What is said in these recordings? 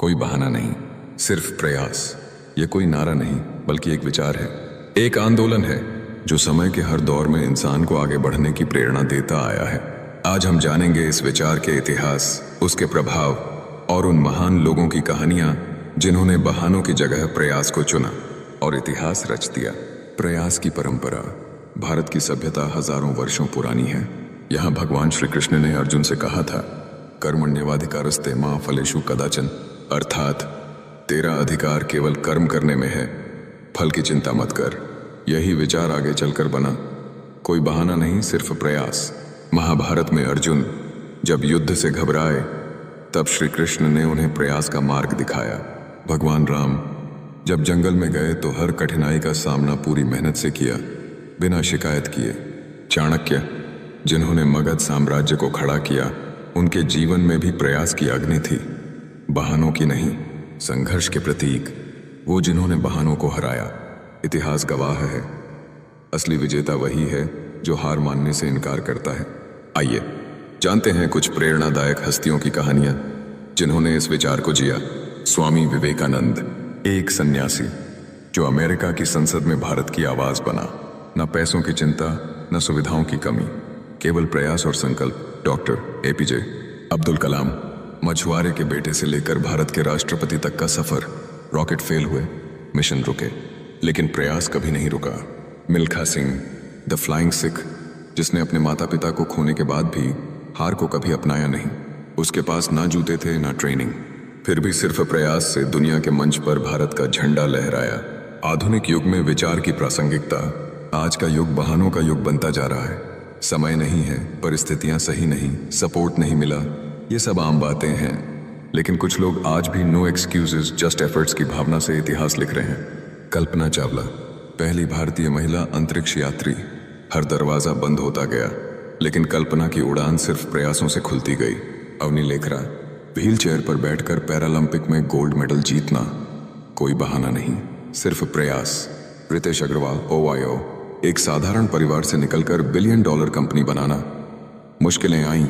कोई बहाना नहीं, सिर्फ प्रयास। ये कोई नारा नहीं बल्कि एक विचार है, एक आंदोलन है जो समय के हर दौर में इंसान को आगे बढ़ने की प्रेरणा देता आया है। आज हम जानेंगे इस विचार के इतिहास, उसके प्रभाव और उन महान लोगों की कहानियां जिन्होंने बहानों की जगह प्रयास को चुना और इतिहास रच दिया। प्रयास की परंपरा भारत की सभ्यता हजारों वर्षों पुरानी है। यहाँ भगवान श्री कृष्ण ने अर्जुन से कहा था, कर्मण्येवाधिकारस्ते मा फलेषु कदाचन, अर्थात तेरा अधिकार केवल कर्म करने में है, फल की चिंता मत कर। यही विचार आगे चलकर बना, कोई बहाना नहीं, सिर्फ प्रयास। महाभारत में अर्जुन जब युद्ध से घबराए तब श्री कृष्ण ने उन्हें प्रयास का मार्ग दिखाया। भगवान राम जब जंगल में गए तो हर कठिनाई का सामना पूरी मेहनत से किया, बिना शिकायत किए। चाणक्य जिन्होंने मगध साम्राज्य को खड़ा किया, उनके जीवन में भी प्रयास की अग्नि थी, बहानों की नहीं, संघर्ष के प्रतीक। वो जिन्होंने बहानों को हराया। इतिहास गवाह है, असली विजेता वही है जो हार मानने से इनकार करता है। आइए जानते हैं कुछ प्रेरणादायक हस्तियों की कहानियां जिन्होंने इस विचार को जिया। स्वामी विवेकानंद, एक सन्यासी जो अमेरिका की संसद में भारत की आवाज बना। न पैसों की चिंता, न सुविधाओं की कमी, केवल प्रयास और संकल्प। डॉक्टर एपीजे अब्दुल कलाम, मछुआरे के बेटे से लेकर भारत के राष्ट्रपति तक का सफर। रॉकेट फेल हुए, मिशन रुके, लेकिन प्रयास कभी नहीं रुका। मिल्खा सिंह, द फ्लाइंग सिख, जिसने अपने माता पिता को खोने के बाद भी हार को कभी अपनाया नहीं। उसके पास ना जूते थे ना ट्रेनिंग, फिर भी सिर्फ प्रयास से दुनिया के मंच पर भारत का झंडा लहराया। आधुनिक युग में विचार की प्रासंगिकता। आज का युग बहानों का युग बनता जा रहा है। समय नहीं है, परिस्थितियां सही नहीं, सपोर्ट नहीं मिला, ये सब आम बातें हैं। लेकिन कुछ लोग आज भी नो एक्सक्यूजेस जस्ट एफर्ट्स की भावना से इतिहास लिख रहे हैं। कल्पना चावला, पहली भारतीय महिला अंतरिक्ष यात्री। हर दरवाजा बंद होता गया, लेकिन कल्पना की उड़ान सिर्फ प्रयासों से खुलती गई। अवनी लेखरा, व्हील चेयर पर बैठकर पैरालंपिक में गोल्ड मेडल जीतना। कोई बहाना नहीं, सिर्फ प्रयास। रितेश अग्रवाल, ओवायो, एक साधारण परिवार से निकलकर $1 बिलियन कंपनी बनाना। मुश्किलें आईं,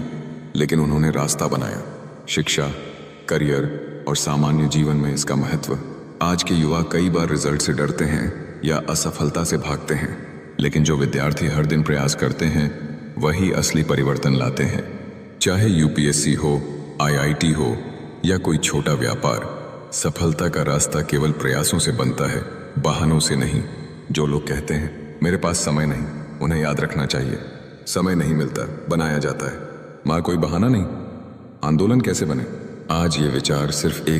लेकिन उन्होंने रास्ता बनाया। शिक्षा, करियर और सामान्य जीवन में इसका महत्व। आज के युवा कई बार रिजल्ट से डरते हैं या असफलता से भागते हैं, लेकिन जो विद्यार्थी हर दिन प्रयास करते हैं वही असली परिवर्तन लाते हैं। चाहे यूपीएससी हो, आईआईटी हो या कोई छोटा व्यापार, सफलता का रास्ता केवल प्रयासों से बनता है, बहानों से नहीं। जो लोग कहते हैं मेरे पास समय नहीं, उन्हें याद रखना चाहिए, समय नहीं मिलता, बनाया जाता है। मां कोई बहाना नहीं, आंदोलन कैसे बने? आज ये विचार सिर्फ एक